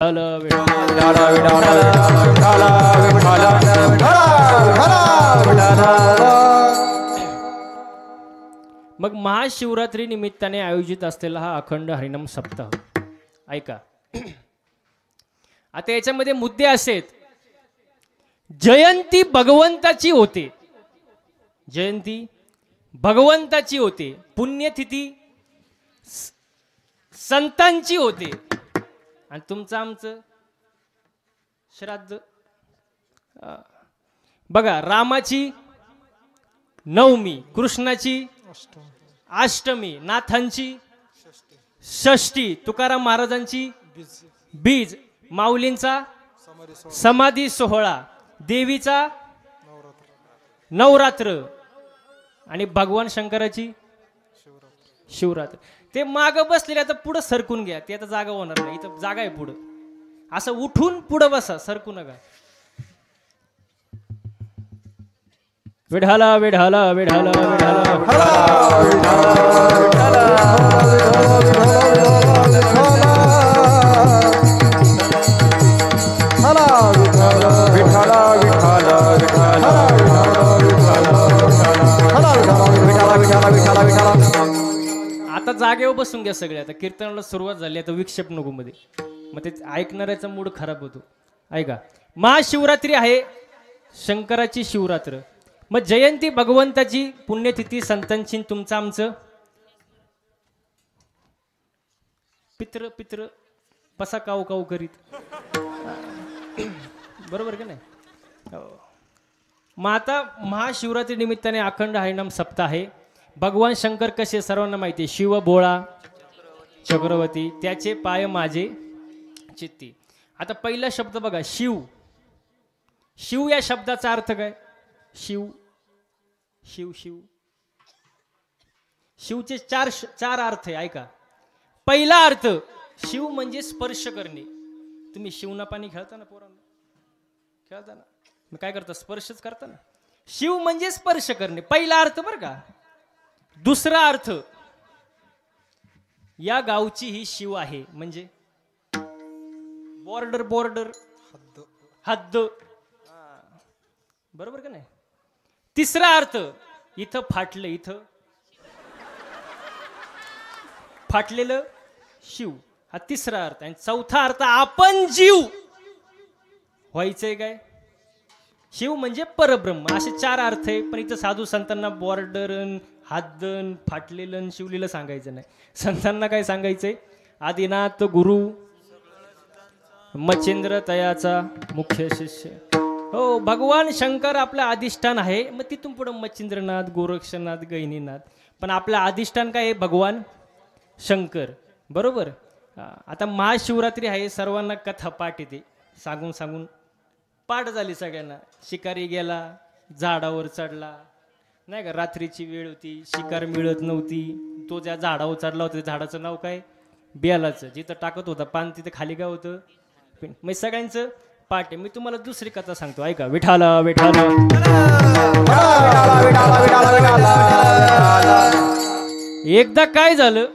मग महाशिवरात्री निमित्ताने आयोजित असलेला हा अखंड हरिनाम सप्ताह ऐका. आता याच्यामध्ये मुद्दे असेत. जयंती भगवंताची होते, जयंती भगवंताची होते, पुण्यतिथी संतांची होते, आणि तुमचं आमचं श्राद्ध. बघा, रामाची नवमी, कृष्णाची अष्टमी, नाथांची षष्ठी, तुकाराम महाराजांची बीज, माऊलींचा समाधी सोहळा, देवीचा नवरात्र, आणि भगवान शंकराची शिवरात्र. ते माग बसलेले आता पुढे सरकून घ्या, ते आता जागा होणार नाही, इथं जागा आहे पुढं. असं उठून पुढे बसा, सरकू नका. विढाला विढाला विढाला विढाला आता जागेवर बसून घ्या सगळे. आता कीर्तनाला सुरुवात झाली, आता विक्षेप नको मध्ये, मग ते ऐकणाऱ्याचा मूड खराब होतो. ऐका, महाशिवरात्री आहे, शंकराची शिवरात्र. मग जयंती भगवंताची, पुण्यतिथी संतांची, तुमचं आमचं पित्र पित्र पसा काऊ काऊ करीत, बरोबर का नाही. मग आता महाशिवरात्री निमित्ताने अखंड हरिनाम सप्ताह आहे. भगवान शंकर कसे सर्वांना माहिती आहे, शिव भोळा चक्रवर्ती, त्याचे पाय माझे चित्ती. आता पहिला शब्द बघा, शिव. शिव या शब्दाचा अर्थ काय? शिव शिव शिव शिवचे चार अर्थ आहे. ऐका, पहिला अर्थ, शिव म्हणजे स्पर्श करणे. तुम्ही शिवना पाणी खेळता ना, पोरांना खेळता ना, मग काय करता? स्पर्शच करता ना. शिव म्हणजे स्पर्श करणे, पहिला अर्थ बरं का. दुसरा अर्थ, या गावची ही शिव आहे, म्हणजे बॉर्डर बॉर्डर हद्द, बरोबर का नाही. तिसरा अर्थ, इथं फाटलं, इथं फाटलेलं शिव, हा तिसरा अर्थ. आणि चौथा अर्थ, आपण जीव व्हायचंय काय, शिव म्हणजे परब्रह्म. असे चार अर्थ आहे. पण इथं साधू संतांना बॉर्डर, हातदन, फाटलेलं, शिवलीला सांगायचं नाही. संतांना काय सांगायचंय? आदिनाथ गुरु मच्छिंद्र तयाचा मुख्य शिष्य. हो, भगवान शंकर आपलं अधिष्ठान आहे. मग तिथून पुढे मच्छिंद्रनाथ, गोरक्षनाथ, गहिनीनाथ, पण आपलं अधिष्ठान काय आहे? भगवान शंकर, बरोबर. आता महाशिवरात्री आहे, सर्वांना कथा पाठ येते, सांगून सांगून पाठ झाली सगळ्यांना. शिकारी गेला, झाडावर चढला, नाही का, रात्रीची वेळ होती, शिकार मिळत नव्हती, तो ज्या झाडावर चढला होता, झाडाचं नाव काय? बेलाचं. जिथं टाकत होता पान, तिथं खाली काय होतं? मग सगळ्यांचं पाठ आहे. मी तुम्हाला दुसरी कथा सांगतो, ऐका. विठाला विठाला एकदा काय झालं,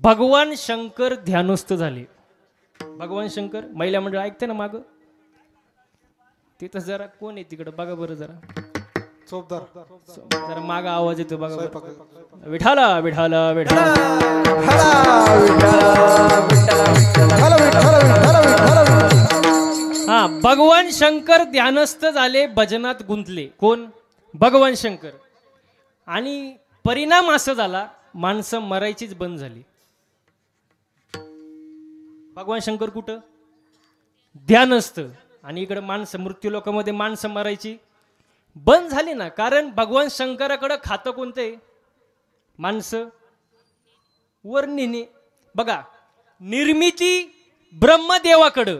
भगवान शंकर ध्यानस्थ झाले. भगवान शंकर, महिला मंडळ ऐकते ना माग, तिथं जरा कोण आहे तिकडं बघा बरं, जरा जरा माग आवाज येतो बघा बरं. विठाला विठाला विठाला. हा, भगवान शंकर ध्यानस्थ झाले, भजनात गुंतले. कोण? भगवान शंकर. आणि परिणाम असा झाला, माणसं मरायचीच बंद झाली. भगवान शंकर कुठं? ध्यानस्थ. आणि इकडे माणसं, मृत्यू लोकांमध्ये माणसं मरायची बंद झाली ना. कारण भगवान शंकराकडे खातं कोणतं आहे? माणसं. वर्णिनी बघा, निर्मिती ब्रह्मदेवाकडं,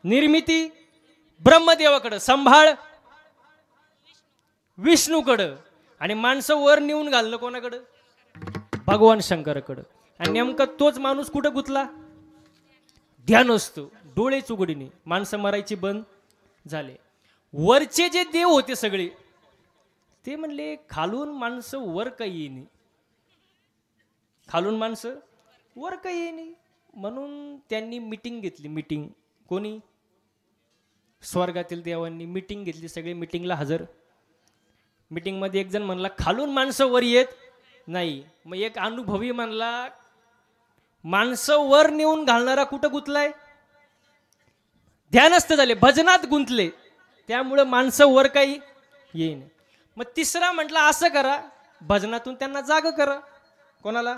निर्मिती ब्रह्मदेवाकडं, संभाळ विष्णूकडं, आणि माणसं वर नेऊन घालणं कोणाकडं? भगवान शंकराकडं. आणि नेमका तोच माणूस कुठं गुतला? ध्यान असतो, डोळे चुगडीने. माणसं मरायची बंद झाले. वरचे जे देव होते सगळे, ते म्हणले खालून माणसं वर काही येईनी, खालून माणसं वर काही येईनी. म्हणून त्यांनी मीटिंग घेतली. मीटिंग कोणी? स्वर्गातील देवांनी मीटिंग घेतली. सगळे मीटिंगला हजर. मीटिंगमध्ये एक जण म्हणला खालून माणसं वर येत नाही. मग एक अनुभवी म्हणला माणसं वर नेऊन घालणारा कुठं गुंतलाय? ध्यानस्थ झाले, भजनात गुंतले, त्यामुळे माणसं वर काही येईन. मग तिसरा म्हटला असं करा, भजनातून त्यांना जाग करा. कोणाला?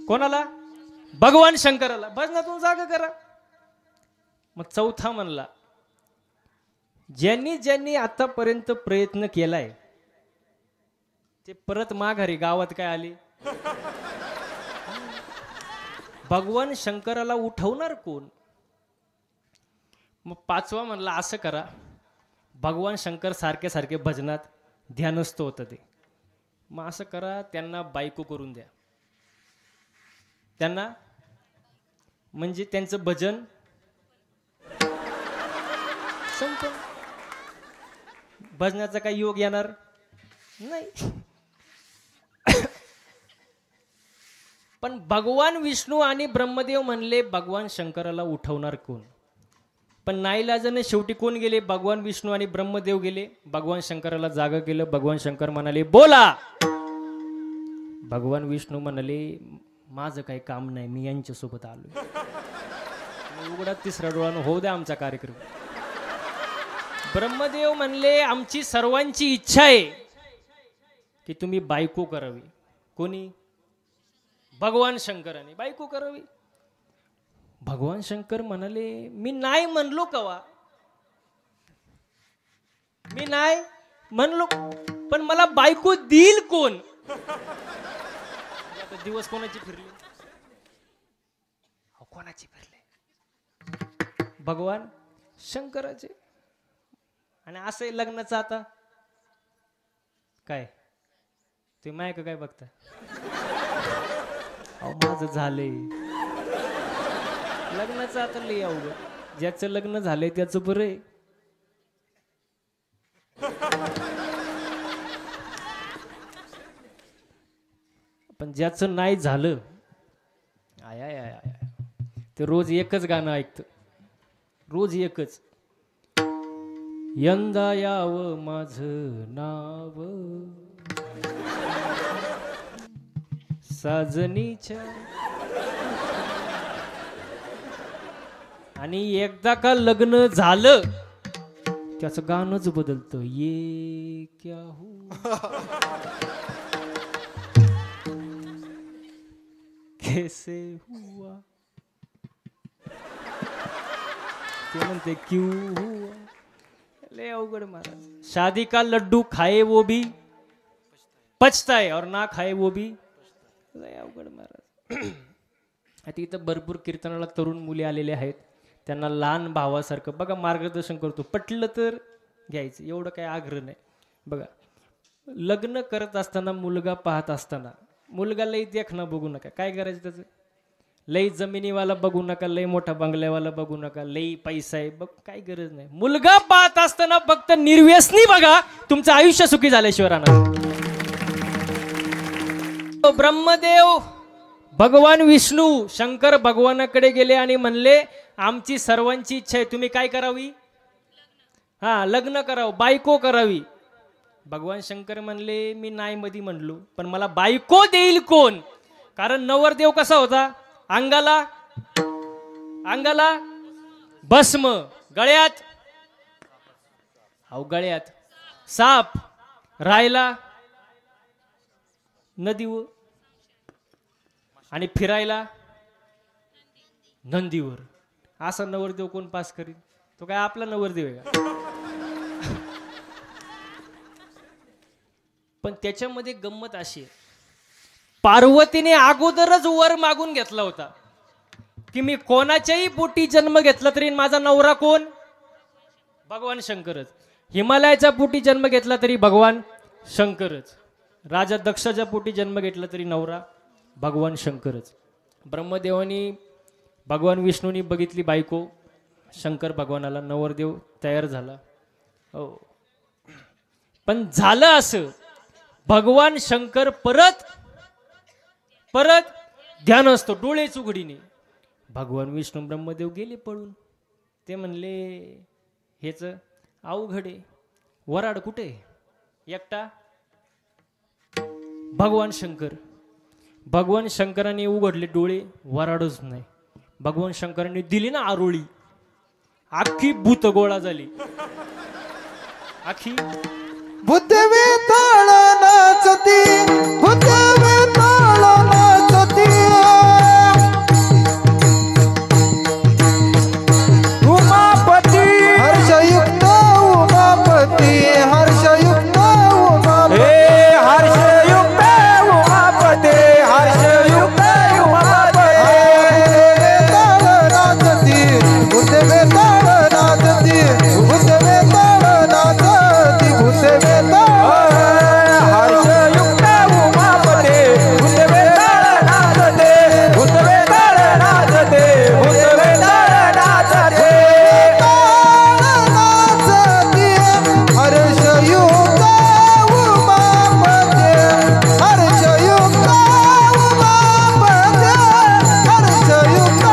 कोणाला? भगवान शंकराला भजनातून जाग करा. मग चौथा म्हणला ज्यांनी ज्यांनी आतापर्यंत प्रयत्न केलाय ते परत माघारी गावात काय आले? भगवान शंकराला उठवणार कोण? मग पाचवा म्हणला असं करा, भगवान शंकर सारखे सारखे भजनात ध्यानस्थ होतं ते. मग असं करा, त्यांना बायको करून द्या. त्यांना म्हणजे त्यांचं भजन संपलं. भजनाचा काही योग येणार नाही. पण भगवान विष्णू आणि ब्रह्मदेव म्हणले भगवान शंकराला उठवणार कोण? पण नाईलाजाने शेवटी कोण गेले? भगवान विष्णू आणि ब्रह्मदेव गेले. भगवान शंकराला जागा केलं. भगवान शंकर म्हणाले बोला. भगवान विष्णू म्हणाले माझं काही काम नाही, मी यांच्यासोबत आलोय. उघडा तिसरा डोळा, होऊ द्या आमचा कार्यक्रम. ब्रह्मदेव म्हणले आमची सर्वांची इच्छा आहे की तुम्ही बायको करावी. कोणी? भगवान शंकराने बायको करावी. भगवान शंकर म्हणाले मी नाही म्हणलो कवा, मी नाही म्हणलो, पण मला बायको देईल कोण? दिवस कोणाची फिरले? कोणाची फिरले? भगवान शंकराचे. आणि असं लग्नाचं आता काय ते मायक काय बघता? माझं झालंय लग्नाचं आता लय अवघड. ज्याचं लग्न झालंय त्याचं बरं आहे. पण ज्याचं नाही झालं आय आय आय आय ते रोज एकच गाणं ऐकतं, रोज एकच. यंदा यावं माझं नाव साजनीच्या. आणि एकदा का लग्न झालं त्याचं गाणंच बदलतं. ये क्या हुआ कैसे हुआ, ते म्हणते क्यों हुआ. ले अवघड महाराज. शादी का लड्डू खाए वो भी पछताए और ना खाए वो भी लय अवघड महाराज. आता इथं भरपूर कीर्तनाला तरुण मुली आलेले आहेत. त्यांना लहान भावासारखं बघा मार्गदर्शन करतो. पटलं तर घ्यायचं, एवढं काही आग्रह नाही. बघा लग्न करत असताना मुलगा पाहत असताना मुलगा लई देखणं बघू नका. काय करायचं त्याचं? लई जमिनीवाला बघू नका, लई मोठा बंगल्यावाला बघू नका, लई पैसा आहे बघ, काही गरज नाही. मुलगा पाहत असताना फक्त निर्व्यसनी बघा, तुमचं आयुष्य सुखी झाल्याशिवाय राहणार. ब्रह्मदेव भगवान विष्णू शंकर भगवानाकडे गेले आणि म्हणले आमची सर्वांची इच्छा आहे, तुम्ही काय करावी? हा लग्न करावं, बायको करावी. भगवान शंकर म्हणले मी नाही मधी म्हणलो, पण मला बायको देईल कोण? कारण नवरदेव कसा होता? अंगाला अंगाला भस्म, गळ्यात गळ्यात साप, राहायला नदीवर आणि फिरायला नंदीवर. असा नवरदेव कोण पास करील? तो काय आपला नवरदेव आहे का? पण त्याच्यामध्ये गंमत अशी, पार्वतीने अगोदरच वर मागून घेतला होता की मी कोणाच्याही पोटी जन्म घेतला तरी माझा नवरा कोण? भगवान शंकरच. हिमालयाच्या पोटी जन्म घेतला तरी भगवान शंकरच. राजा दक्षाच्या पोटी जन्म घेतला तरी नवरा भगवान शंकरच. ब्रह्मदेवानी भगवान विष्णूंनी बघितली बायको, शंकर भगवानाला नवरदेव तयार झाला. हो, पण झालं असं, भगवान शंकर परत ध्यान असतो डोळेच उघडीने. भगवान विष्णू ब्रह्मदेव गेले पळून. ते म्हणले हेच अवघड आहे, वराड कुठे एकटा. भगवान शंकराने उघडले डोळे, वराडच नाही. भगवान शंकराने दिली ना आरोळी, अख्खी भूत गोळा झाली. अख्खी भूत वेताळ नाचती, भूत वेताळ नाचती. उमापती हर्षयुक्त उमापती, हर्षयुक्त उमापती, हर्षयुक्त उमापती, हर्षयुक्त उमापती. वेताळ नाचती, भूत वेताळ नाचती, भूत वेताळ नाचती, भूत वेताळ. हर्षयुक्त उमापती, भूत वेताळ नाचते, भूत वेताळ नाचते, भूत वेताळ नाचते. नाचती हर्षयुक्त उमापती, हर्षयुक्त उमापती, हर्षयुक्त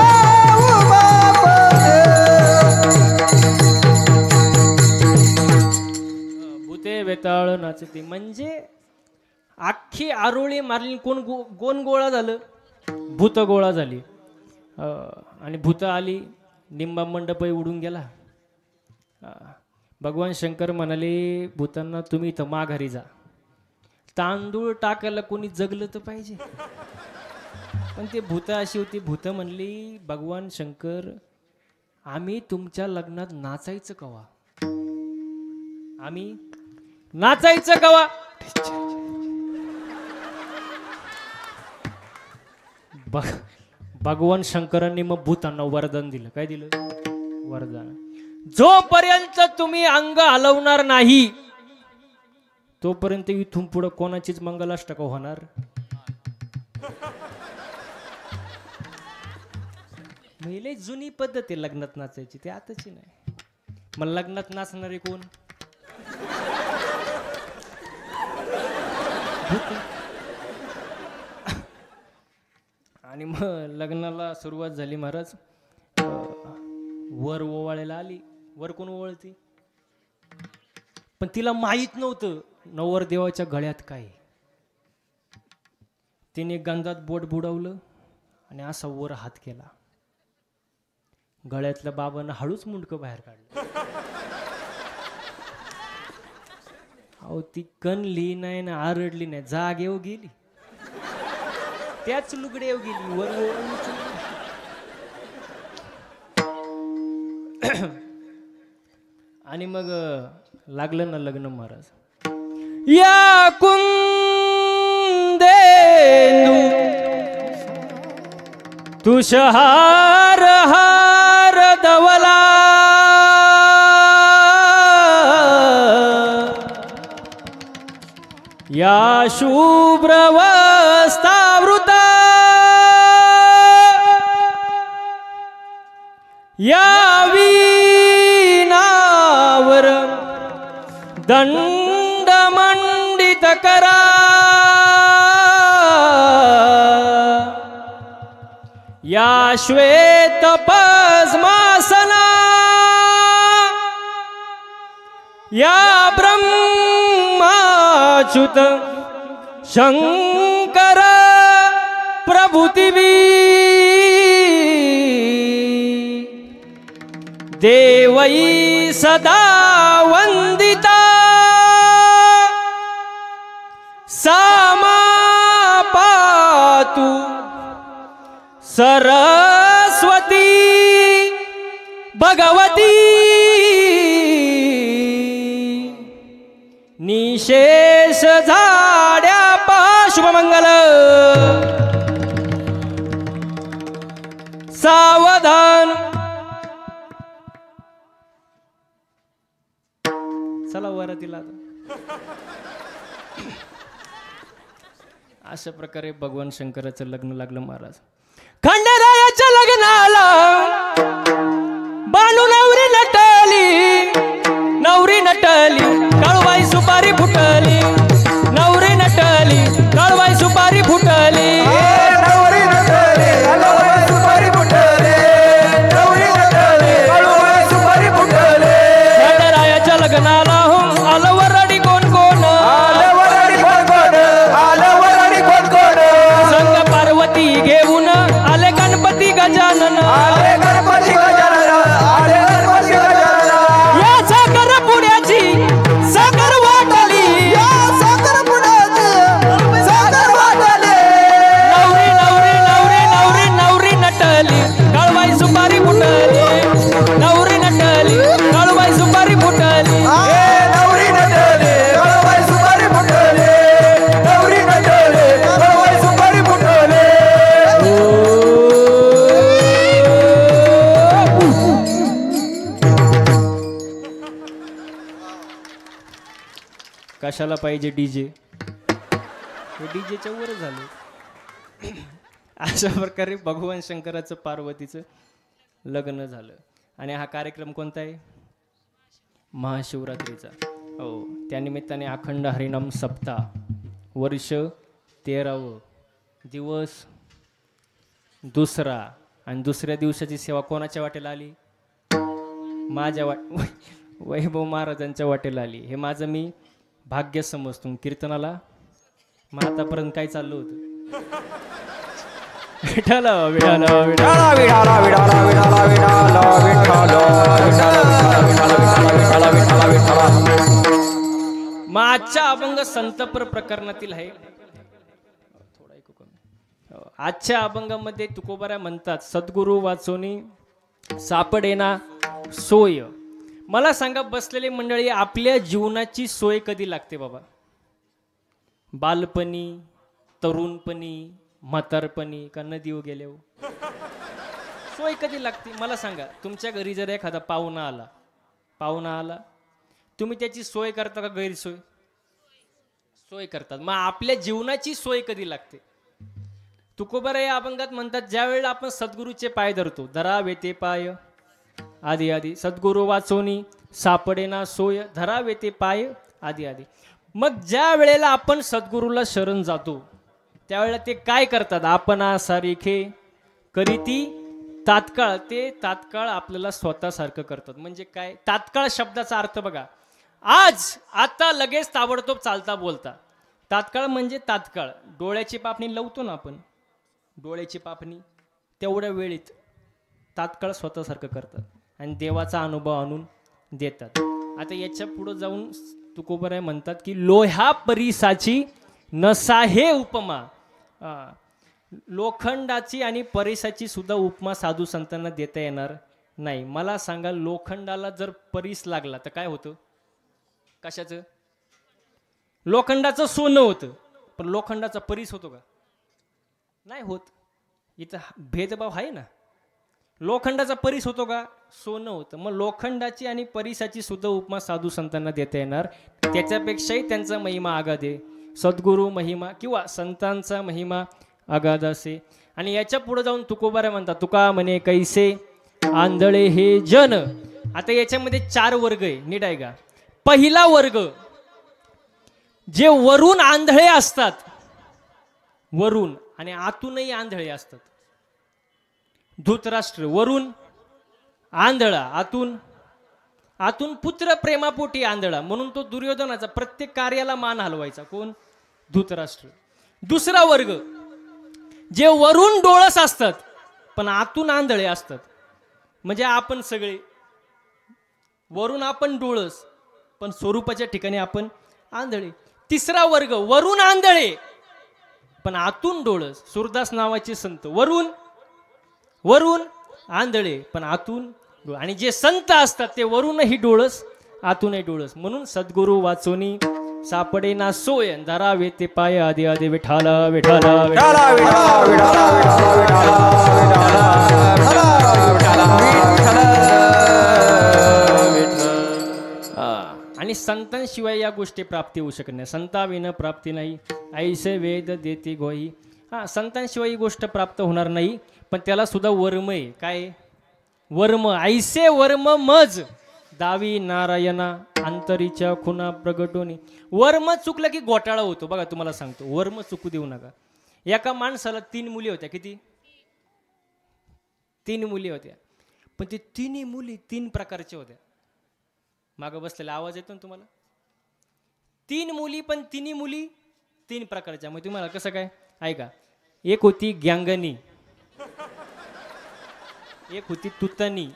उमापती. भूते वेताळ नाचते म्हणजे अख्खी आरोळी मारली. कोण गोळा झालं, भूत गोळा झाली. आणि भूत आली, निंबा मंडपही उडून गेला. भगवान शंकर म्हणाले भूतांना तुम्ही इथं माघारी जा, तांदूळ टाकायला कोणी जगलं तर पाहिजे. पण ते भूत अशी होती, भूत म्हणली भगवान शंकर आम्ही तुमच्या लग्नात नाचायचं कवा, आम्ही नाचायचं कवा. भगवान शंकरांनी मग भूतांना वरदान दिलं. काय दिलं वरदान, जोपर्यंत तुम्ही अंग हलवणार नाही तोपर्यंत इथून पुढे कोणाचीच मंगलाष्टक होणार. लय जुनी पद्धत आहे लग्नात नाचायची, ते आताची नाही. मग लग्नात नाचणारे कोण, आणि मग लग्नाला सुरुवात झाली. महाराज वर ओवाळायला आली. वर कोण ओवाळती, पण तिला माहीत नव्हतं नवरदेवाच्या गळ्यात काय. तिने गंधात बोट बुडवलं आणि असा वर हात केला. गळ्यातल्या बाबांना हळूच मुंडकं बाहेर काढलं. अहो ती कणली नाही ना आरडली नाही, जागेव गेली, त्याच लुगडेव गेली. वर आणि मग लागलं ना लग्न. महाराज या कुंदेनु तुषहार हार दवला, या शुभ्र वस्त्रावृता, या वीणावर दंड मंडित करा, या श्वेत पद्मासना, या ब्रह्माच्युत शंकर प्रभुतिवी, देवई सदा वंदिता, सामा पातु सरस्वती भगवती, निशेष झाड्या पाशुभमंगल, सावधान. चला वरातीला. अशा प्रकारे भगवान शंकराचं लग्न लागलं. महाराज खंडेरायाच्या लग्नाला बानू नवरी नटली, नवरी नटली काळूबाई सुपारी फुटली, नवरी नटली काळूबाई सुपारी फुटली, नवरी नटली काळूबाई सुपारी फुटली, गजानन आले गणपती गजानन आले गणपती गजानन या साखर पुण्याची साखर वाटली या साखर पुण्याची साखर वाटले नवरी नवरी नवरी नवरी नवरी नटली काळबाई सुपारी फुटली नवरी नटली काळबाई सुपारी फुटली नवरी नटले गळवाई सुपारी फुटले नवरी नटले गळवाई सुपारी फुटले कशाला पाहिजे डीजे डीजेच्या वर झालं अशा प्रकारे भगवान शंकराचं पार्वतीचं लग्न झालं आणि हा कार्यक्रम कोणता आहे महाशिवरात्रीचा हो त्यानिमित्ताने अखंड हरिनाम सप्ताह वर्ष 13व दिवस दुसरा आणि दुसऱ्या दिवसाची सेवा कोणाच्या वाटेला आली माझ्या वैभव महाराजांच्या वाटेला आली हे माझं मी भाग्य समजतो कीर्तनाला मग आतापर्यंत काय चाललं होतं विठाला विठाला विठाला विठाला विठाला विठाला विठाला विठाला विठाला मग आजच्या अभंग संतपर प्रकरणातील आहे थोडा ऐकू कमी आजच्या अभंगामध्ये तुकोबारा म्हणतात सद्गुरु वाचोनी सापडेना सोय मला सांगा बसलेली मंडळी आपल्या जीवनाची सोय कधी लागते बाबा बालपणी तरुणपणी म्हातारपणी का नदीवर गेल्यावर सोय कधी लागते मला सांगा तुमच्या घरी जर एखादा पाहुणा आला तुम्ही त्याची सोय करता का गैरसोय सोय करतात मग आपल्या जीवनाची सोय कधी लागते तुकोबारा या अभंगात म्हणतात ज्या वेळेला आपण सद्गुरूचे पाय धरतो धरावे ते पाय आधी आधी सद्गुरू वाचोनी सापडेना सोय धरावे ते पाय आधी आधी मग ज्या वेळेला आपण सद्गुरूला शरण जातो त्यावेळेला ते काय करतात आपण सारिखे करीती तात्काळ ते तात्काळ आपल्याला स्वतःसारखं करतात म्हणजे काय तात्काळ शब्दाचा अर्थ बघा आज आता लगेच ताबडतोब चालता बोलता तात्काळ म्हणजे तात्काळ डोळ्याची पापणी लावतो ना आपण डोळ्याची पापणी तेवढ्या वेळेत तात्काळ स्वतःसारखं करतात आणि देवाचा अनुभव आणून देतात आता याच्या पुढं जाऊन तुकोबाराय म्हणतात की लोह्या परिसाची नसा हे उपमा लोखंडाची आणि परिसाची सुद्धा उपमा साधू संतांना देता येणार नाही मला सांगा लोखंडाला जर परिस लागला तर काय होतं कशाचं लोखंडाचं सोनं होतं पण लोखंडाचा परिस होतो का नाही होत इथं भेदभाव आहे ना लोखंडाचा परिस होतो का सोनं होतं मग लोखंडाची आणि परिसाची सुद्धा उपमा साधू संतांना देता येणार त्याच्यापेक्षाही त्यांचा महिमा आगाध आहे सद्गुरू महिमा किंवा संतांचा महिमा आगाध असे आणि याच्या पुढे जाऊन तुकोबारा म्हणतात तुका म्हणे कैसे आंधळे हे जन आता याच्यामध्ये 4 वर्ग आहे नीट आहे का पहिला वर्ग जे वरून आंधळे असतात वरून आणि आतूनही आंधळे असतात धृतराष्ट्र वरून आंधळा आतून पुत्र प्रेमापोटी आंधळा म्हणून तो दुर्योधनाचा प्रत्येक कार्याला मान हलवायचा कोण धृतराष्ट्र दुसरा वर्ग जे वरून डोळस असतात पण आतून आंधळे असतात म्हणजे आपण सगळे वरून आपण डोळस पण स्वरूपाच्या ठिकाणी आपण आंधळे तिसरा वर्ग वरून आंधळे पण आतून डोळस सूरदास नावाचे संत वरून आंधळे पण आतून आणि जे संत असतात ते वरूनही डोळस आतूनही डोळस म्हणून सद्गुरू वाचोनी सापडे ना सोय धरावे ते पाय आधी आधी विठाला विठाला विठाला आणि संतांशिवाय या गोष्टी प्राप्ती होऊ शकत नाही संताविना प्राप्ती नाही ऐसे वेद देते गोई संतांशिवाय ही गोष्ट प्राप्त होणार नाही पण त्याला सुद्धा वर्म आहे काय वर्म ऐसे वर्म मज दावी नारायणा अंतरीच्या खुना प्रगटोनी वर्म चुकलं की घोटाळा होतो बघा तुम्हाला सांगतो वर्म चुकू देऊ नका एका माणसाला 3 मुली होत्या किती 3 मुली होत्या पण ती 3 मुली 3 प्रकारच्या होत्या मागं बसलेला आवाज येतो ना तुम्हाला 3 मुली पण 3 मुली 3 प्रकारच्या मग तुम्हाला कसं काय ऐका एक होती गँगनी एक होती तुतनी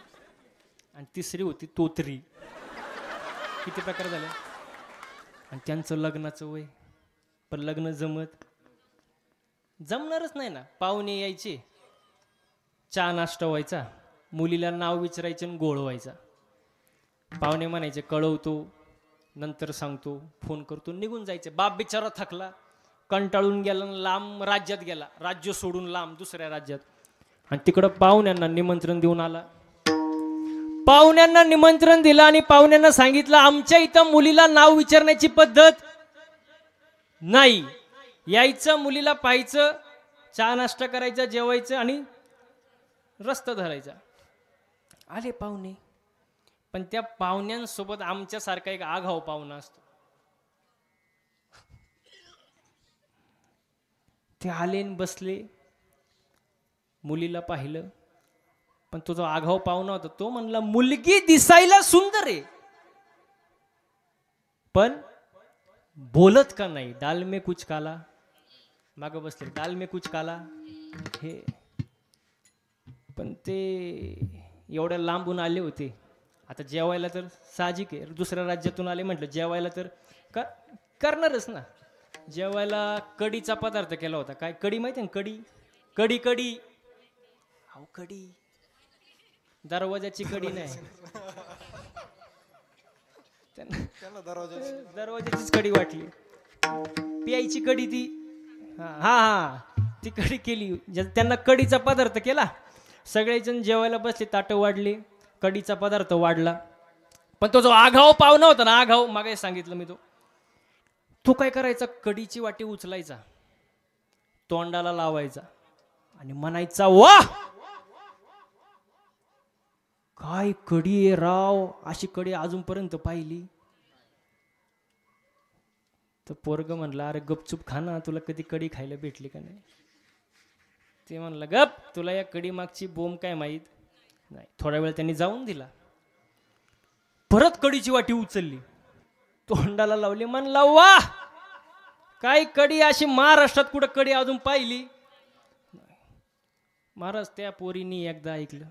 आणि तिसरी होती तोतरी. किती प्रकार झाले. आणि त्यांचं लग्नाचं वय, पण लग्न जमणारच नाही ना. पाहुणे यायचे, चहा नाश्ता व्हायचा, मुलीला नाव विचारायचे आणि गोळ व्हायचा. पाहुणे म्हणायचे कळवतो, नंतर सांगतो, फोन करतो, निघून जायचे. बाप बिचारा थकला, कंटाळून गेला, लांब राज्यात गेला, राज्य सोडून लांब दुसऱ्या राज्यात. आणि तिकडं पाहुण्यांना निमंत्रण देऊन आला. पाहुण्यांना निमंत्रण दिलं आणि पाहुण्यांना सांगितलं आमच्या इथं मुलीला नाव विचारण्याची पद्धत नाही. यायचं, मुलीला पाहायचं, चहा नाश्ता करायचा, जेवायचं आणि रस्ता धरायचा. आले पाहुणे, पण त्या पाहुण्यांसोबत आमच्यासारखा एक आघाव पाहुणा असतो. ते आले न बसले, मुलीला पाहिलं, पण तो जो आघाव पाहुणा होता तो म्हणला मुलगी दिसायला सुंदर आहे, पण बोलत का नाही. डाल में कुछ काला. माग बसले, डाल में कुछ काला. हे पण ते एवढ्या लांबून आले होते. आता जेवायला तर साहजिक आहे, दुसऱ्या राज्यातून आले म्हटलं जेवायला तर करणारच ना. जेवायला कढीचा पदार्थ केला होता. काय कढी माहिती आहे ना? कढी कढी कढी अहो कढी, दरवाजाची कढी नाही, दरवाजाचीच कढी वाटली. प्यायची कढी ती. हा ती कढी केली. त्यांना कढीचा पदार्थ केला. सगळेजण जेवायला बसले, ताटं वाढली, कढीचा पदार्थ वाढला. पण तो जो आघाव पाहुणा होता ना, आघाव, मागे सांगितलं मी, तो काय करायचा, कढीची वाटी उचलायचा, तोंडाला लावायचा आणि म्हणायचा वाह काय कढी आहे राव, अशी कढी अजूनपर्यंत पाहिली. तर पोरग म्हणला अरे गपचूप खा ना, तुला कधी कढी खायला भेटली का नाही. ते म्हणलं गप, तुला या कढी मागची बोंब काय माहीत नाही. थोडा वेळ त्यांनी जाऊन दिला. परत कढीची वाटी उचलली, तोंडाला लावली, म्हणला वाह काय कढी, अशी महाराष्ट्रात कुठं कढी अजून पाहिली. महाराज त्या पोरीनी एकदा ऐकलं,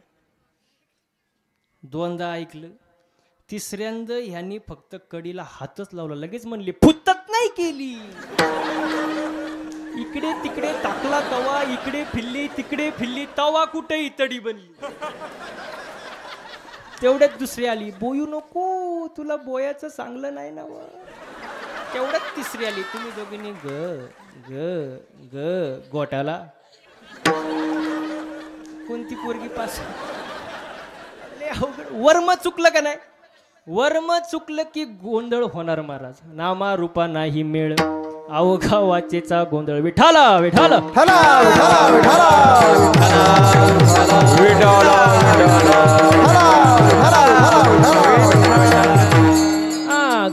दोनदा ऐकलं, तिसऱ्यांदा ह्यांनी फक्त कढीला हातच लावला. लगेच म्हणले फुत्तत नाही केली. इकडे तिकडे टाकला तवा, इकडे फिरली तिकडे फिरली, तवा कुठे इतडी बनली. तेवढ्यात दुसरी आली, बोयू नको, तुला बोयाचं चांगलं नाही ना. तेवढ्यात तिसरी आली, तुम्ही दोघींनी ग ग ग गोटाला. कोणती पोरगी पास. वर्म चुकलं का नाही, वर्म चुकलं की गोंधळ होणार महाराज. नामा रूपा नाही मेळ, अवघा वाचेचा गोंधळ. विठाला विठाला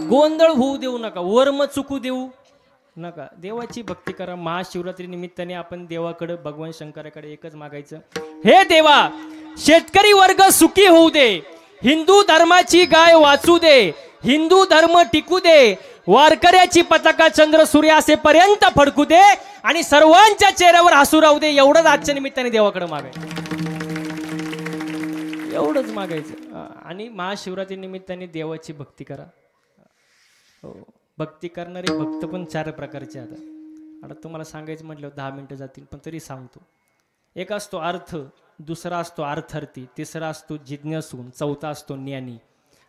गोंधळ होऊ देऊ नका, वर्म चुकू देऊ नका. देवाची भक्ती करा. महाशिवरात्री निमित्ताने आपण देवाकडे, भगवान शंकराकडे एकच मागायचं, हे देवा शेतकरी वर्ग सुखी होऊ दे, हिंदू धर्माची गाय वाचू दे, हिंदू धर्म टिकू दे, वारकऱ्याची पताका चंद्र सूर्य असेपर्यंत फडकू दे आणि सर्वांच्या चेहऱ्यावर हसू राहू दे. एवढंच आजच्या निमित्ताने देवाकडे मागायचं, एवढंच मागायचं. आणि महाशिवरात्री निमित्ताने देवाची भक्ती करा. हो, भक्ती करणारे भक्त पण 4 प्रकारचे. आता तुम्हाला सांगायचं म्हटलं 10 मिनिटं जातील, पण तरी सांगतो. एक असतो अर्थ, दुसरा असतो अर्थार्थी, तिसरा असतो जिज्ञासू, चौथा असतो ज्ञानी.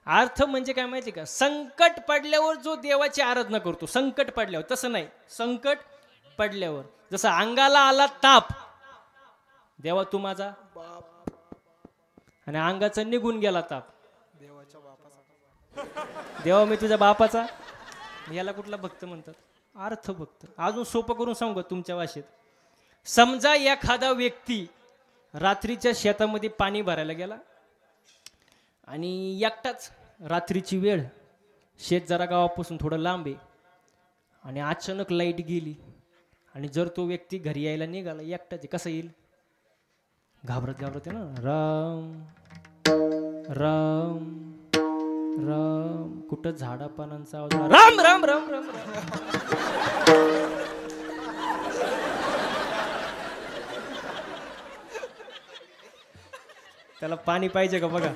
अर्थ म्हणजे काय माहिती का, संकट पडल्यावर जो देवाची आराधना करतो. संकट पडल्यावर, तसं नाही, संकट पडल्यावर. जसं अंगाला आला ताप, देवा तू माझा बाप, आणि अंगाचा निघून गेला ताप, देवाच्या बापाचा, देवा मी तुझ्या बापाचा. याला कुठला भक्त म्हणतात? अर्थ भक्त. अजून सोपं करून सांगू तुमच्या भाषेत. समजा एखादा व्यक्ती रात्रीच्या शेतामध्ये पाणी भरायला गेला आणि एकटाच, रात्रीची वेळ, शेत जरा गावापासून थोडं लांब आहे, आणि अचानक लाईट गेली, आणि जर तो व्यक्ती घरी यायला निघाला एकटाच, कसं येईल? घाबरत घाबरत आहे ना. राम राम राम, कुठं झाडा पानांचा आवाज, राम राम राम राम राम. त्याला पाणी पाहिजे का बघा.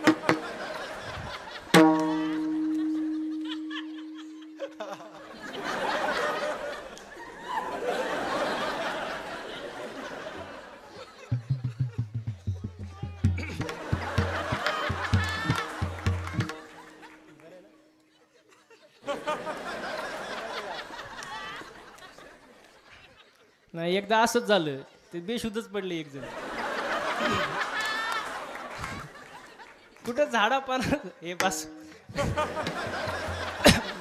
नाही एकदा असंच झालं ते बेशुद्धच पडले एक जण. कुठं झाडा पाना हे बस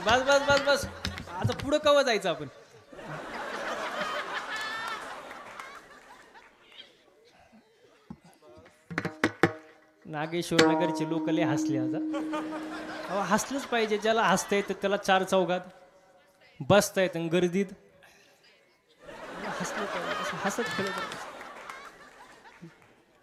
बस बस बस बस आता पुढं कवा जायचं आपण. नागेश्वर नगरचे लोक लय हसले आता. हसलंच पाहिजे. ज्याला हसता येतं त्याला चार चौघात बसता येतं गर्दीत हसलं पाहिजे. असं हसत खेळत.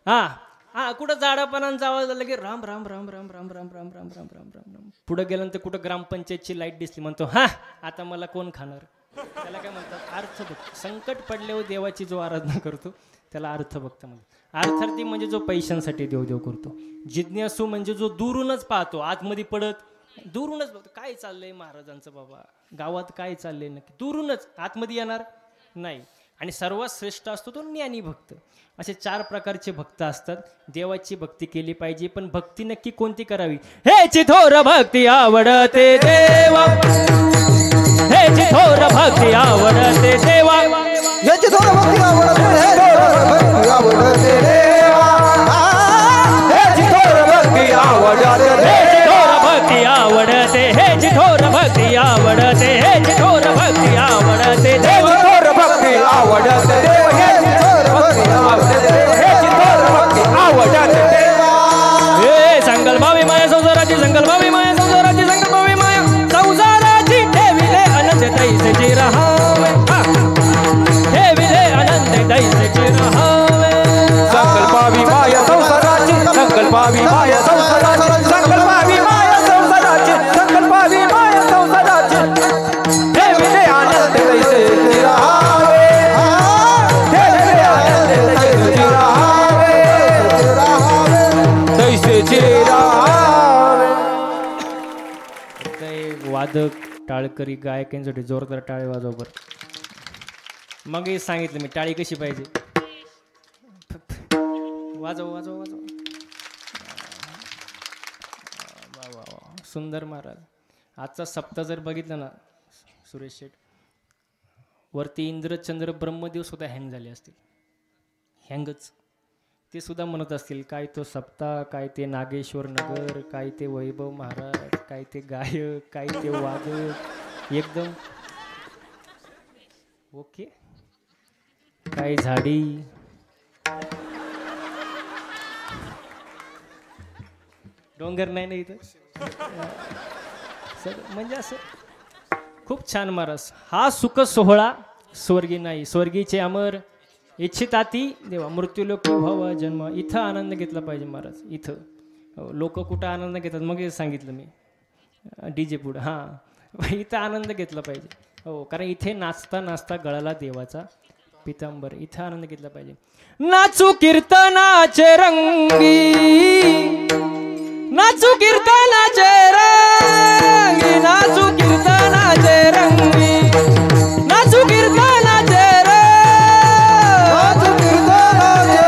हा हा कुठं झाडापानांचा आवाज आला की राम राम राम राम राम राम राम राम राम राम राम राम. पुढं गेल्यानंतर कुठं ग्रामपंचायतची लाईट दिसली म्हणतो हा आता मला कोण खाणार. त्याला काय म्हणतात अर्थभक्त. संकट पडल्यावर देवाची जो आराधना करतो त्याला अर्थभक्त म्हणतात. अर्थार्थी म्हणजे जो पैशांसाठी देव करतो. जिज्ञासू म्हणजे जो दुरूनच पाहतो आतमध्ये पडत दुरूनच बघतो काय चाललंय महाराजांचं बाबा गावात काय चाललंय नक्की दुरूनच आतमध्ये येणार नाही. आणि सर्वात श्रेष्ठ असतो तो ज्ञानी भक्त. असे चार प्रकारचे भक्त असतात. देवाची भक्ती केली पाहिजे पण भक्ती नक्की कोणती करावी. हे चिथोर भक्ती आवडते देवा हे चिथोर भक्ती आवडते देवा हे चिथोर भक्ती आवडते देवा हे चिथोर भक्ती आवडते भक्ती आवडते हे चिथोर भक्ती आवडते हे चिथोर भक्ती आवडते देवा भक्ती आवडते देव हे चिथोर भक्ती आवडते हे चिथोर भक्ती आवडते देवा. हे संकल्पावी माया संसाराची संकल्पावी माया संसाराची संकल्पावी माया संसाराची ठेविले आनंद तैसेची रहावे ठेविले आनंद तैसेची रहावे. संकल्पावी माया संसाराची संकल्पावी माया संसाराची संकल्पावी माया संसाराची संकल्पावी माया संसाराची ठेविले आनंद तैसेची रहावे ठेविले आनंद तैसेची रहावे तैसेची रहावे. वादक टाळकरी गायकांसाठी जोरदार टाळे वाजव बरं. मग हे सांगितलं मी टाळी कशी पाहिजे. वाजव वाजव वाजव. वा वा वा सुंदर महाराज. आजचा सप्ताह जर बघितलं ना सुरेश शेठ वरती इंद्रचंद्र ब्रह्मदेव सुद्धा हँग झाले असतील. हँगच ते सुद्धा म्हणत असतील काय तो सप्ताह काय ते नागेश्वर नगर काय ते वैभव महाराज काय ते गायक काय ते वादक एकदम ओके. काय झाडी डोंगर नाही ना इथं सर म्हणजे असं खूप छान महाराज. हा सुख सोहळा स्वर्गी नाही स्वर्गीचे अमर इच्छिताती देवा मृत्यूलोक भावा जन्म. इथं आनंद घेतला पाहिजे महाराज. इथं लोक कुठं आनंद घेतात मग हे सांगितलं मी DJ पुढं हां इथं आनंद घेतला पाहिजे. हो कारण इथे नाचता नाचता गळाला देवाचा पितांबर. इथं आनंद घेतला पाहिजे. नाचू कीर्तनाचे रंगी नाचू कीर्तनाचे रंगी नाचू कीर्तनाचे रंगी नाचू कीर्तनाचे नाचू कीर्तनाचे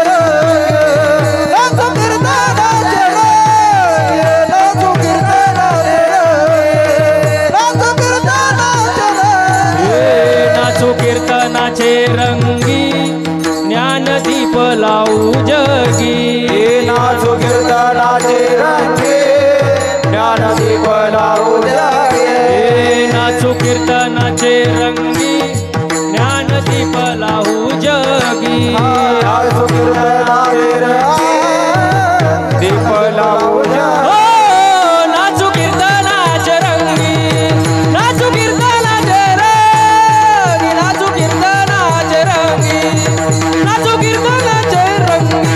नाचू कीर्तनाचे नाचू कीर्तनाचे नाचू कीर्तनाचे नाचू कीर्तनाचे रंगी ज्ञानदीप लावू जगी. नाचू कीर्तनाचे रंगी ज्ञानदीप लावू जगी. नाचू कीर्तनाचे रंगी ज्ञानदीप लावू जगी. नाचू कीर्तनाचे रंगी दीप लावू जगी. नाचू कीर्तनाचे रंगी नाचू कीर्तनाचे रंगी नाचू कीर्तनाचे रंगी नाचू कीर्तनाचे रंगी.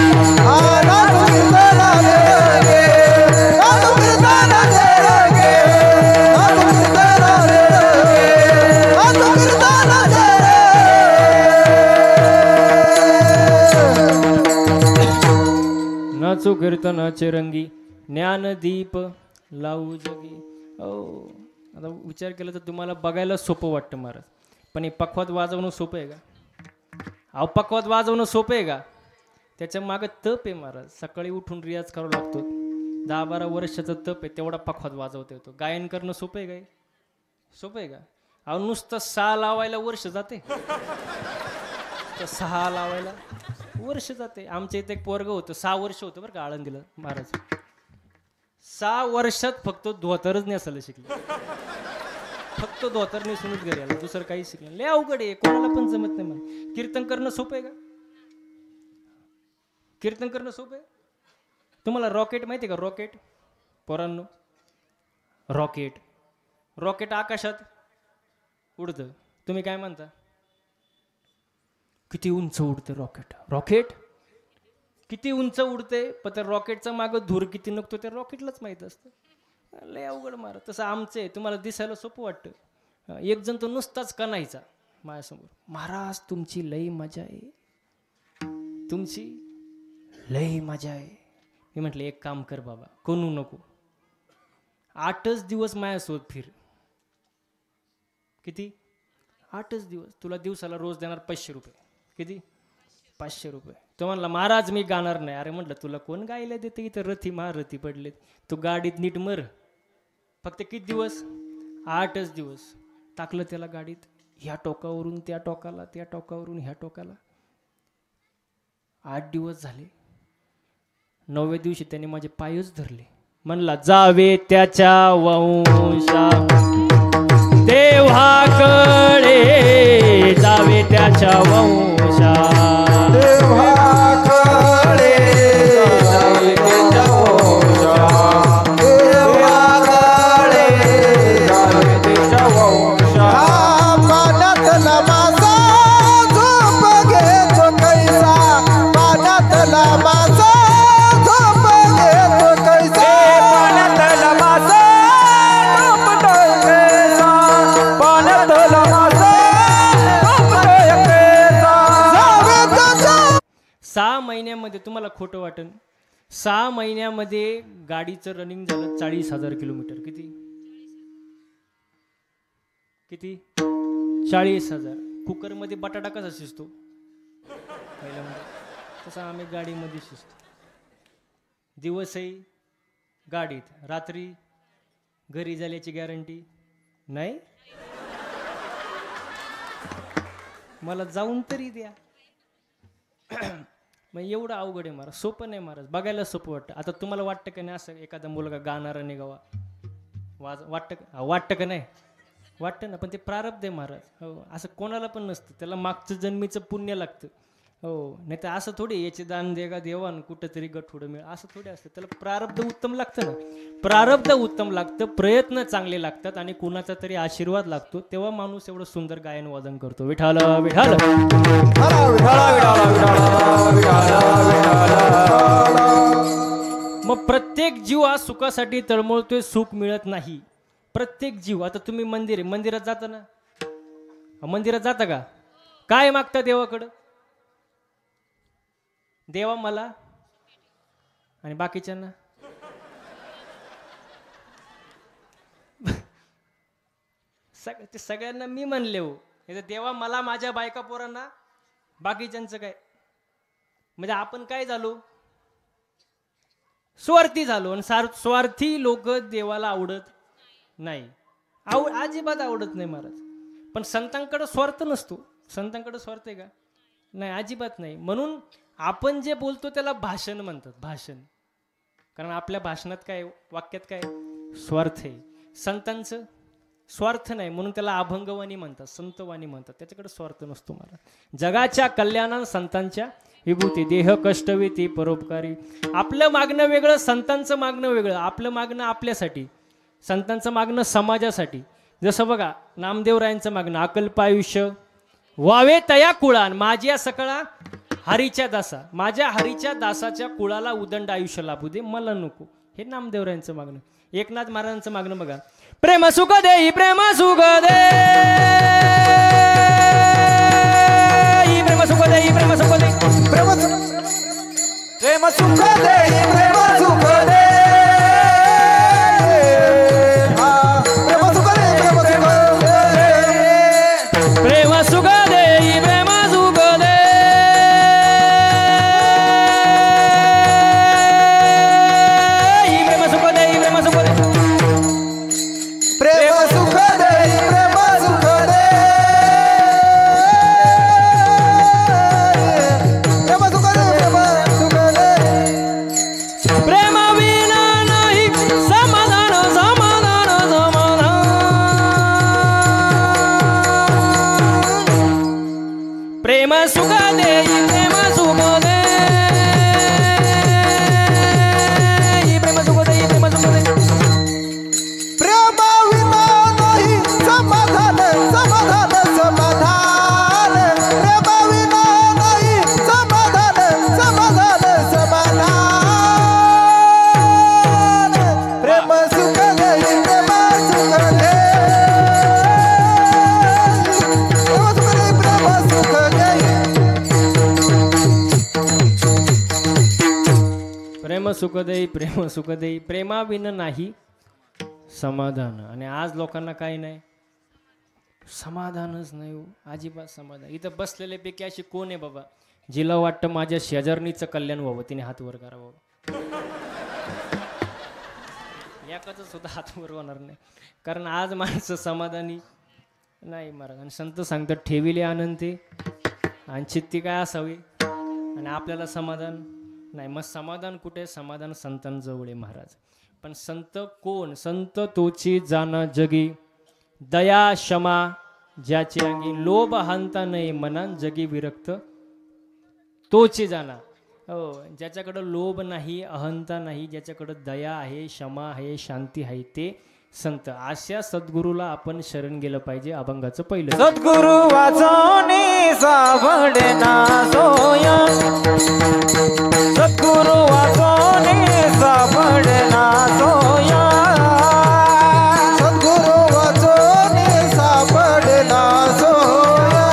कीर्तनाचे रंगी ज्ञानदीप लावू जगी. हो आता विचार केला तर तुम्हाला बघायला सोपं वाटतं महाराज, पण हे पखवात वाजवणं सोपं आहे का? अहो पखवात वाजवणं सोपं आहे का? त्याच्या मागं तप आहे महाराज. सकाळी उठून रियाज करावा लागतो. 10-12 वर्षाचं तप आहे, तेवढा पखवात वाजवता येतो. गायन करणं सोपं आहे काय? सोपं आहे का? अहो नुसतं 6 लावायला वर्ष जाते. तर 6 लावायला वर्ष जाते. आमच्या इथे एक पोरगं होतं, 6 वर्ष होतं बरं का आळंदीला महाराज. 6 वर्षात फक्त धोतरच नेसायला शिकले. फक्त धोतर नेसूनच घरी आला, दुसरं काही शिकलं. लय अवघड आहे, कोणाला पण जमत नाही मला. कीर्तन करणं सोपं आहे का? कीर्तन करणं सोपं आहे? तुम्हाला रॉकेट माहिती आहे का? रॉकेट पोरांनो, रॉकेट रॉकेट आकाशात उडतं. तुम्ही काय म्हणता? किती उंच उडते रॉकेट? रॉकेट किती उंच उडते, पण त्या रॉकेटचा मागं धूर किती निघतो त्या रॉकेटलाच माहीत असतं. लय अवघड मारा. तसं आमचं आहे, तुम्हाला दिसायला सोपं वाटतं. एक जण तो नुसताच कणायचा माझ्यासमोर, महाराज तुमची लई मजा आहे, तुमची लई मजा आहे. मी म्हटलं एक काम कर बाबा, कणू नको, 8च दिवस माझ्यासोबत फिर. किती? 8च दिवस. तुला दिवसाला रोज देणार 500 रुपये. किती? 500 रुपये. तो म्हणला महाराज मी गाणार नाही. अरे म्हटलं तुला कोण गायला देते? इथं रथी महारथी पडलेत, तू गाडीत नीट मर. फक्त किती दिवस? 8च दिवस. टाकलं त्याला गाडीत, ह्या टोकावरून त्या टोकाला, त्या टोकावरून ह्या टोकाला. 8 दिवस झाले. 9व्या दिवशी त्याने माझे पायच धरले. म्हणला जावे त्याच्या वंशा देवाकडे, जावे त्याच्या वंशा देवाकडे, जावे त्याच्या वंशा, देवाकडे, जावे त्याच्या वंशा. पाण्यातला मासा झोप घेतो कैसा, पाण्यातला मासा झोप घेतो कैसा, पाण्यातला मासा झोपतो कैसा, पाण्यातला मासा झोपतो कैसा. जावे त्याच्या 6 महिन्यामध्ये, तुम्हाला खोटं वाटेल, 6 महिन्यामध्ये गाडीचं रनिंग झालं 40,000 किलोमीटर. किती? किती? 40,000. कुकरमध्ये बटाटा कसा शिजतो पहिल्यांदा, तसा आम्ही गाडीमध्ये शिजतो. दिवसही गाडीत, रात्री घरी झाल्याची गॅरंटी नाही. मला जाऊन तरी द्या. मग एवढं अवघड आहे महाराज, सोपं नाही महाराज. बघायला सोपं वाटतं. आता तुम्हाला वाटतं का नाही असं एखादा मुलगा गाणारा निघावा, वाटतं का? वाटतं का नाही? वाटतं ना, पण ते प्रारब्ध आहे महाराज. हो, असं कोणाला पण नसतं, त्याला मागचं जन्मीचं पुण्य लागतं. हो, नाही तर असं थोडी याचे दान देगा देवान कुठंतरी गठुडं मिळ, असं थोडी असतं. त्याला प्रारब्ध उत्तम लागतं ना, प्रारब्ध उत्तम लागतं, प्रयत्न चांगले लागतात आणि कुणाचा तरी आशीर्वाद लागतो, तेव्हा माणूस एवढं सुंदर गायन वादन करतो. विठाल विठाल. मग प्रत्येक जीव हा सुखासाठी तळमळतोय, सुख मिळत नाही. प्रत्येक जीव. आता तुम्ही मंदिरात जाता ना, मंदिरात जाता का? काय मागता देवाकडं? देवा मला आणि बाकीच्यांना ते सगळ्यांना मी म्हणले हो. देवा मला, माझ्या बायका पोरांना, बाकीच्यांचं काय? म्हणजे आपण काय झालो? स्वार्थी झालो. आणि स्वार्थी लोक देवाला आवडत नाही, अजिबात आवडत नाही महाराज. पण संतांकडे स्वार्थ नसतो. संतांकडे स्वार्थ आहे का? नाही, अजिबात नाही. म्हणून आपण जे बोलतो त्याला भाषण म्हणतात, भाषण. कारण आपल्या भाषणात काय, वाक्यात काय स्वार्थ आहे. संतांचं स्वार्थ नाही, म्हणून त्याला अभंगवाणी म्हणतात, संतवाणी म्हणतात. त्याच्याकडे स्वार्थ नसतो महाराज. जगाच्या कल्याणात संतांच्या विभूती, देह कष्टवेती परोपकारी. आपलं मागणं वेगळं, संतांचं मागणं वेगळं. आपलं मागणं आपल्यासाठी, संतांचं मागणं समाजासाठी. जसं बघा नामदेवरायांचं मागणं, अकल्प आयुष्य वावे तया कुळान, माझ्या सकळा हरीच्या दासा, माझ्या हरीच्या दासाच्या कुळाला उदंड आयुष्य लाभू दे, मला नको. हे नामदेवरायांचं मागणं. एकनाथ महाराजांचं मागणं बघा, प्रेम सुख दे, प्रेम सुख दे, प्रेम सुख दे, प्रेम सुख दे, प्रेम सुख दे, प्रेम सुख सुखदयी प्रेम सुखदयी, प्रेमाविन नाही समाधान. आणि आज लोकांना काही नाही, समाधानच नाही हो, अजिबात समाधान. इथं बसलेले पैकी अशी कोण आहे बाबा जिला वाटतं माझ्या शेजारणीचं कल्याण व्हावं, तिने हात वर करावं? एकाच सुद्धा हात वर होणार नाही, कारण आज माणसं समाधानी नाही महाराज. आणि संत सांगतात ठेविले आनंदी आणि चित्ती काय असावी, आणि आपल्याला समाधान नाही. मग समाधान कुठे? समाधान संतांजवळ आहे महाराज. पण संत कोण? संत तोची जाना जगी, दया क्षमा ज्याची अंगी, लोभ हांता नाही मनान जगी विरक्त तोची जाना. हो, ज्याच्याकडं लोभ नाही, अहंता नाही, ज्याच्याकडं दया आहे, क्षमा आहे, शांती आहे, ते संत. अशा सद्गुरूला आपण शरण गेलं पाहिजे. अभंगाचं पहिलं. सद्गुरु वाचोनी साबडना सोया, सद्गुरु वाचोनी साबडना सोया, सद्गुरु वाचोनी साबडना सोया,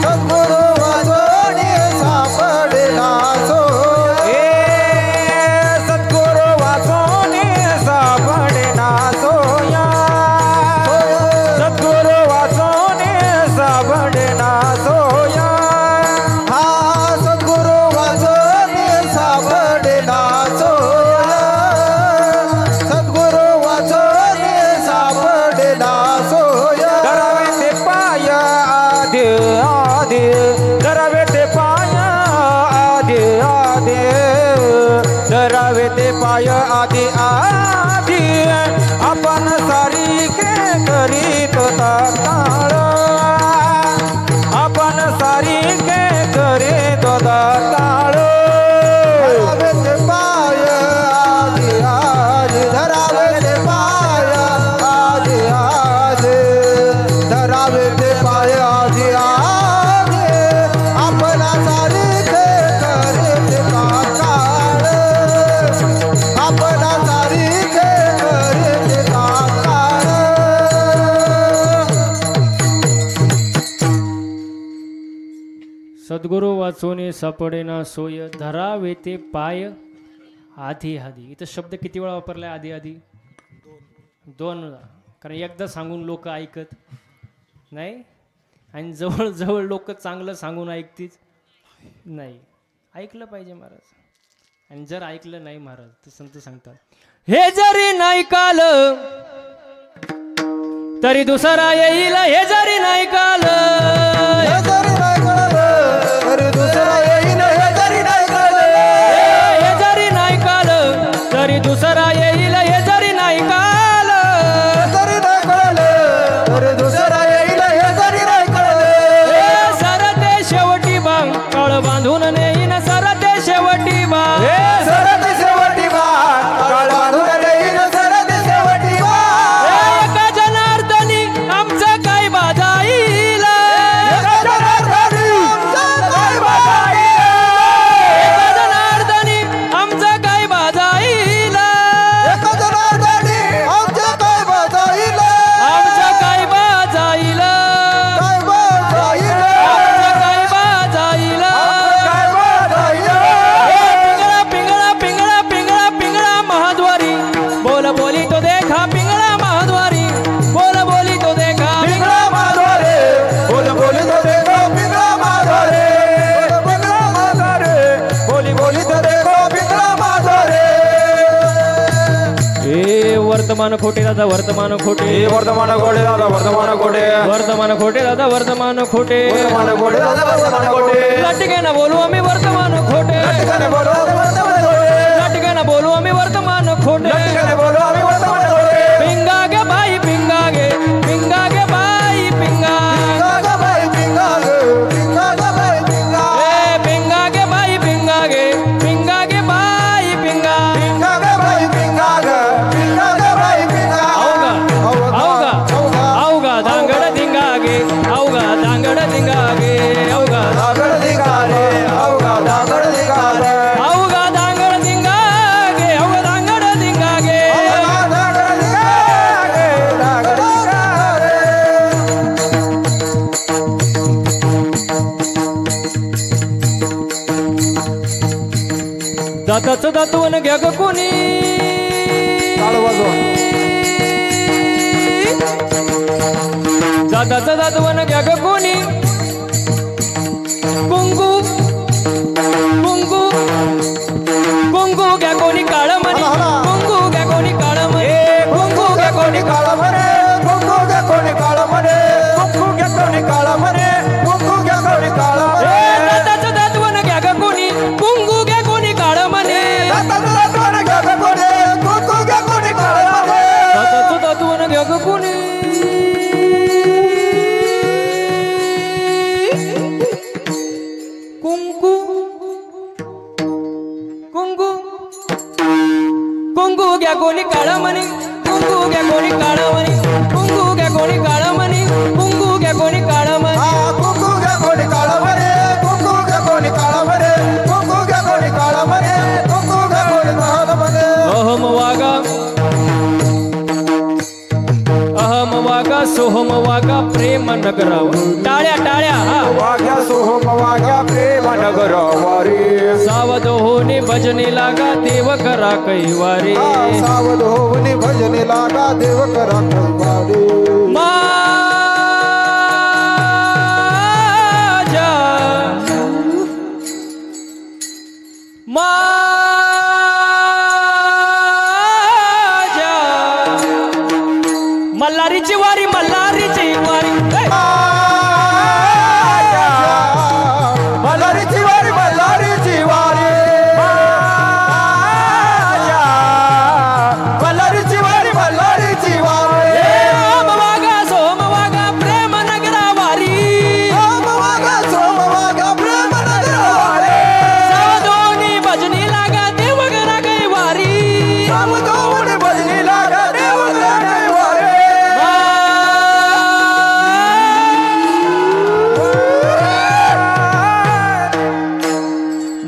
सद्गुरु वाचोनी साबडना सोया, सद्गुरु वाचोनी साबडना सोया, सद्गुरु वाचोनी साबडना सोया, हा सद्गुरु वाचोनी साबडना सोया, सद्गुरु वाचोनी साबडना सोया. धरावे ते पाय आधी आधी, धरावे ते पाय आधी आधी, धरावे ते पाय आधी आधी, आपण सारिके करीत ताळ, आपण सारिके करीत ताळ. धरावे ते पाय आधी आधी, धरावे ते पाय आधी आधी, धरावे ते पाय आधी आधी, आपण सारिके करीत ताळ, आपण सारिके करीत ताळ. सद्गुरू वाचोने सापडेना सोय, धरावे ते पाय आधी आधी. इथं शब्द किती वेळा वापरलाय आधी आधी? दोन वेळा. कारण एकदा सांगून लोक ऐकत नाही, आणि जवळ जवळ लोक चांगलं सांगून ऐकतीच नाही. ऐकलं पाहिजे महाराज. आणि जर ऐकलं नाही महाराज तर संत सांगतात हे जरी नाही काल तरी दुसरा येईल, हे जरी नाही काल, हे जरी नाही कळलं, तरी दुसरा येईन, हे जरी नाही कळलं, हे जरी नाही काल तरी दुसरा येईल, हे जरी नाही काल, हे जरी नाही कळलं, तरी दुसरा येईन, हे जरी नाही कळलं. हे सरते शेवटी बांग काळ बांधून नेईन, सरते शेवटी बांग, हे सरते शेवटी बाण काळ बांधून येईन, सरते शेवटी बाण. एका जनार्दनी आमचं काय बाजाईल, एका जनार्दनी आमचं काय बाजाईल, एका जनार्दनी आमचं काय बाजाईल, एका जनार्दनी आमचं काय बाजाईल, आमचं काय बाजाईल, काय बाजाईल, आमचं काय बाजाईल. काय बाजाईल. पिंगळा पिंगळा पिंगळा पिंगळा पिंगळा महाद्वारी, बोल बोली तो देखा पिंगळा महाद्वारी, बोल बोली तो देखा. पिंगळा माधवरे, बोल बोली तो देखो पिंगळा माधवरे, पिंगळा माधवरे, बोली बोली तो देखो पिंगळा माधवरे. ए वर्तमान खोटे दादा वर्तमान खोटे, हे वर्धमान गोडे दादा वर्धमान गोडे, वर्तमान खोटे दादा वर्तमान खोटे, वर्धमान गोडे दादा वर्धमान गोडे. लाटके ना बोलू आम्ही वर्तमान खोटे, लटकने बोलो वर्धमान गोडे, लाटके ना बोलू आम्ही वर्तमान खोटे. लटकने बोलो आम्ही वर्धमान गोडे. पिंगा गे बाई पिंगा गे, पिंगा गे बाई पिंगा, पिंगा ग बाई पिंगा ग, पिंगा ग बाई पिंगा, ए पिंगा गे बाई पिंगा गे, पिंगा गे बाई पिंगा. पिंगा ग बाई पिंगा ग, पिंगा ग बाई पिंगा. अवघा अवघा अवघा दांगड धिंगा गे, अवघा दांगड धिंगा गे, अवघा दागड दिगा रे, अवघा दागड दिगा रे. अवघा दांगड धिंगा गे, अवघा दांगड धिंगा घ्या ग कोणी टाळ वाजवा. जाताचं जातवन घ्या ग कोणी कुंकू कुंकू कुंकू घ्या कोणी काळ म्हणे कुंकू घ्या कोणी काळ म्हणे कुंकू घ्या कोणी काळ म्हणे कुंकू घ्या कोणी काळ म्हणे कुंकू घ्या कोणी काळ म्हणे कुंकू घ्या कोणी काळ म्हणे दाताचं दातवन घ्या ग कोणी कुंकू घ्या कोणी काळ म्हणे दाताचं दातवन घ्या ग कोणी कुंकू घ्या कोणी काळ म्हणे दाताचं दातवन घ्या ग कोणी कुंकू कुंकू कुंकू घ्या कोणी काळ म्हणे कुंकू घ्या कोणी काळ म्हणे कुंकू घ्या कोणी काळ म्हणे कुंकू घ्या कोणी काळ म्हणे कुंकू घ्या कोणी काळ म्हणे कुंकू घ्या कोणी काळ म्हणे कुंकू घ्या कोणी काळ म्हणे कुंकू घ्या कोणी काळ म्हणे अहम वागा सोहम वागा प्रेम नगराव टाळ्या टाळ्या वाग्या सोहम वाग्या प्रेम नगर वारी सावध होणे भजने लागा देव करा कैवारे सावध होऊन भजने लागा देव करा वारी मल्हारीची वारी मल्हारीची वारी मल्हारीची वारी मल्हारीची वारी मल्हारीची वारी मल्हारीची वारी ओम वागा सोम वागा प्रेम नगरा वारी ओम वागा सोम वागा प्रेम नगरा वारी सावधोनी भजनी लागा देव करा कैवारी सावधोनी भजनी लागा देव करा कैवारी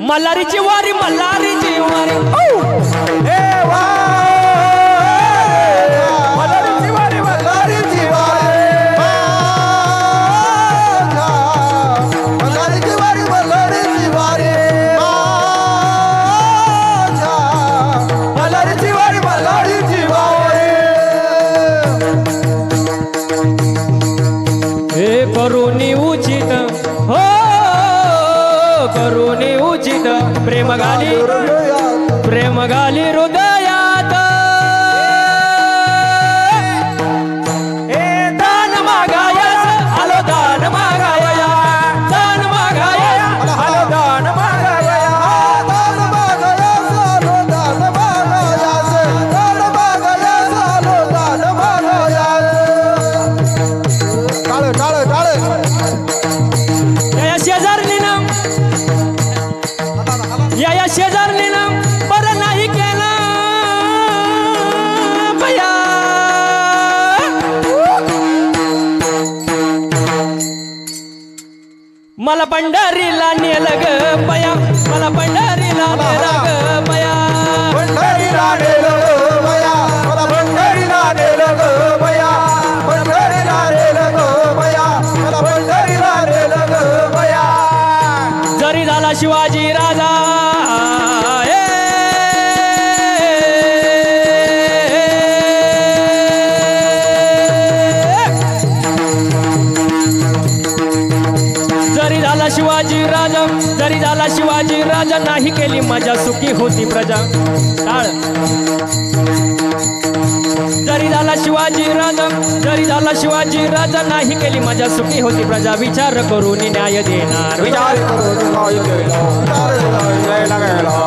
मल्हारीची वारी मल्हारीची वारी मल्हारीची वारी मल्हारीची वारी मल्हारीची वारी मल्हारीची वारी मल्हारीची वारी मल्हारीची वारी हे करुणी उचित हो करुणी उचित प्रेम घाली हृदयात हे दान मागायस आलो दान मागाया दान मागाया आलो दान मागाया दान मागाया आलो दान मागाया दान मागाया आलो दान मागाया टाळ टाळ टाळ या शेजारलीनं या शेजारलीनं बरं नाही केलं बया मला पंढरीला नेलं ग बया मला पंढरीला नेलं ग बया पंढरीला नेलं ग बया मला पंढरीला नेलं ग बया पंढरीला नेलं ग बया मला पंढरीला नेलं ग बया जरी झाला शिवाजी राजा जरी झाला शिवाजी राजा जरी झाला शिवाजी राजा नाही केली मजा सुखी होती प्रजा टाळ जरी झाला शिवाजी राजा जरी झाला शिवाजी राजा नाही केली मजा सुखी होती प्रजा विचार करून न्याय देणार विचार करून काय केलं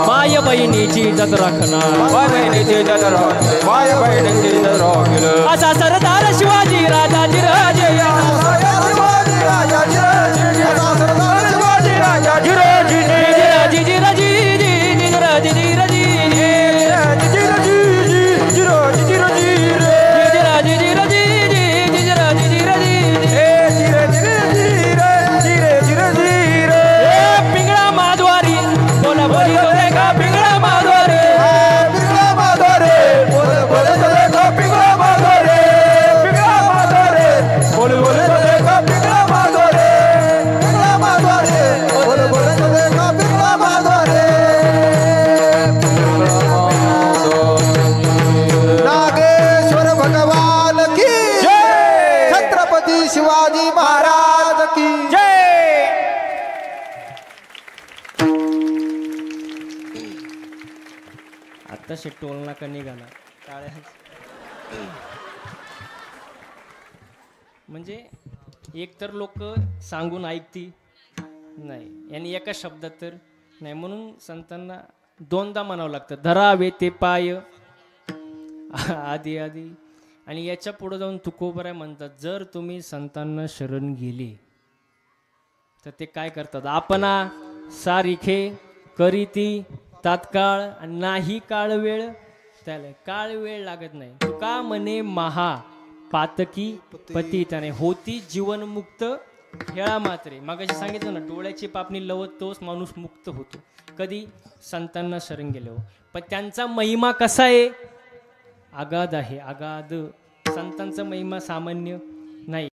माय बहिणीची इज्जत राखणार माय बहिणीची इज्जत राख माय बहिणीची इज्जत राख असा सरदार शिवाजी राजाजी राजे शिवाजी राजाजी सरदार शिवाजी राजाजी राजी जी राजी जी राजी जी राजी पिंगळा माधवारी बोला बोली बोले का पिंगळा माधवारी पिंगळा माधवारी बोले बोले का पिंगळा माधवारी पिंगळा माधवारी तसे टोल नाका निघाला टाळ्या म्हणजे एकतर लोक सांगून ऐकती नाही आणि एका शब्दात तर नाही, म्हणून संतांना दोनदा म्हणावं लागतं धरावे ते पाय आधी आधी. आणि याच्या पुढे जाऊन तुकोबराय म्हणतात जर तुम्ही संतांना शरण गेले तर ते काय करतात, आपणा सारिखे करीती तात्काळ नाही काळ वेळ, त्याला काळ वेळ लागत नाही. तुका म्हणे महा पातकी पती त्याने होती जीवनमुक्त हेळा मात्रे. मगाशी सांगितलं ना डोळ्याची पापणी लवत तोच माणूस मुक्त होतो कधी संतांना शरण गेलो. पण त्यांचा महिमा कसा आहे, अगाध आहे, अगाध. संतांचा महिमा सामान्य नाही.